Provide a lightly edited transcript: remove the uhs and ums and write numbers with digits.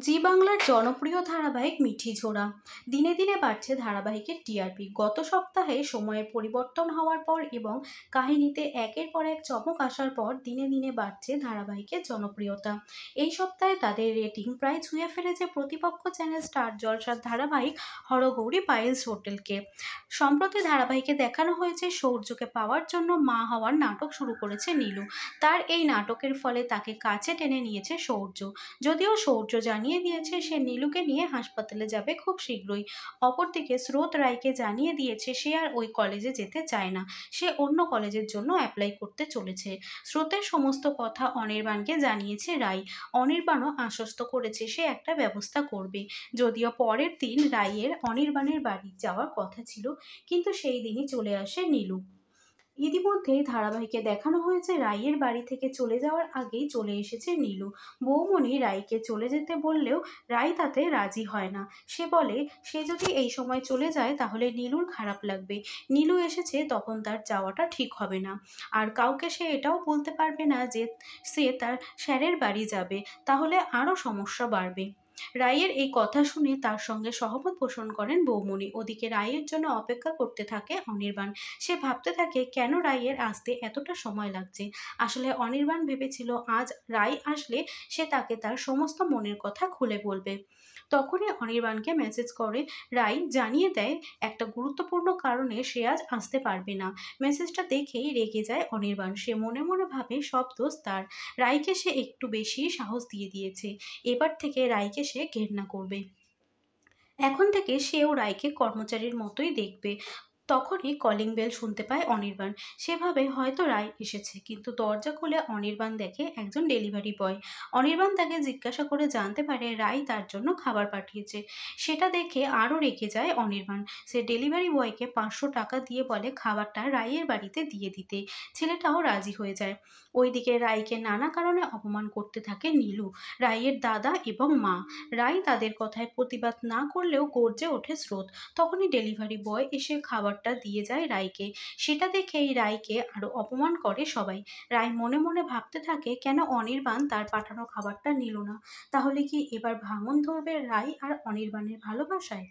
জি বাংলার জনপ্রিয় ধারাবাহিক মিঠি ঝোড়া দিনে দিনে বাড়ছে ধারাবাহিকের টিআরপি। গত সপ্তাহে সময়ের পরিবর্তন হওয়ার পর এবং কাহিনীতে একের পর এক চমক আসার পর দিনে দিনে বাড়ছে ধারাবাহিকের জনপ্রিয়তা। এই সপ্তাহে তাদের রেটিং প্রায় ছুঁয়ে ফেলেছে প্রতিপক্ষ চ্যানেল স্টার জলসার ধারাবাহিক হরগৌরী পায়েলস হোটেলকে। সম্প্রতি ধারাবাহিকে দেখানো হয়েছে সৌর্যকে পাওয়ার জন্য মা হওয়ার নাটক শুরু করেছে নীলু। তার এই নাটকের ফলে তাকে কাছে টেনে নিয়েছে সৌর্য। যদিও সৌর্য জানিয়ে দিয়েছে সে নীলুকে নিয়ে হাসপাতালে যাবে খুব শীঘ্রই। অপরদিকে স্রোত রায়কে জানিয়ে দিয়েছে সে আর ওই কলেজে যেতে চায় না, সে অন্য কলেজের জন্য অ্যাপ্লাই করতে চলেছে। স্রোতের সমস্ত কথা অনির্বাণকে জানিয়েছে রায়। অনির্বাণও আশ্বস্ত করেছে সে একটা ব্যবস্থা করবে। যদিও পরের দিন রায়ের অনির্বাণের বাড়ি যাওয়ার কথা ছিল, কিন্তু সেই দিনই চলে আসে নীলু। ইতিমধ্যেই ধারাবাহিকে দেখানো হয়েছে রাইয়ের বাড়ি থেকে চলে যাওয়ার আগেই চলে এসেছে নীলু। বৌমনি রাইকে চলে যেতে বললেও রাই তাতে রাজি হয় না। সে বলে সে যদি এই সময় চলে যায় তাহলে নীলুর খারাপ লাগবে। নীলু এসেছে তখন তার যাওয়াটা ঠিক হবে না। আর কাউকে সে এটাও বলতে পারবে না যে সে তার স্যারের বাড়ি যাবে, তাহলে আরও সমস্যা বাড়বে। রায়ের এই কথা শুনে তার সঙ্গে সহমত পোষণ করেন বৌমনি। ওদিকে রায়ের জন্য অপেক্ষা করতে থাকে অনির্বাণ। সে ভাবতে থাকে কেন রায়ের আসতে এতটা সময় লাগছে। আসলে অনির্বাণ ভেবেছিল আজ রায় আসলে সে তাকে তার সমস্ত মনের কথা খুলে বলবে। তখনই অনির্বাণকে মেসেজ করে রায়, জানিয়ে দেয় একটা গুরুত্বপূর্ণ কারণে সে আজ আসতে পারবে না। মেসেজটা দেখেই রেগে যায় অনির্বাণ। সে মনে মনে ভাবে সব দোষ তার। রায়কে সে একটু বেশি সাহস দিয়ে দিয়েছে। এবার থেকে রায়কে সে ঘেন্না করবে। এখন থেকে সেও রায়কে কর্মচারীর মতোই দেখবে। তখনই কলিং বেল শুনতে পায় অনির্বাণ। সেভাবে হয়তো রায় এসেছে, কিন্তু দরজা খুলে অনির্বাণ দেখে একজন ডেলিভারি বয়। অনির্বাণ তাকে জিজ্ঞাসা করে জানতে পারে রায় তার জন্য খাবার পাঠিয়েছে। সেটা দেখে আরও রেগে যায় অনির্বাণ। সে ডেলিভারি বয়কে 500 টাকা দিয়ে বলে খাবারটা রায়ের বাড়িতে দিয়ে দিতে। ছেলেটাও রাজি হয়ে যায়। ওইদিকে রায়কে নানা কারণে অপমান করতে থাকে নীলু, রায়ের দাদা এবং মা। রায় তাদের কথায় প্রতিবাদ না করলেও গর্জে ওঠে স্রোত। তখনই ডেলিভারি বয় এসে খাবারটা দিয়ে যায় রায়কে। সেটা দেখেই রায়কে আরো অপমান করে সবাই। রায় মনে মনে ভাবতে থাকে কেন অনির্বাণ তার পাঠানো খাবারটা নিল না। তাহলে কি এবার ভাঙন ধরবে রায় আর অনির্বাণের ভালোবাসায়?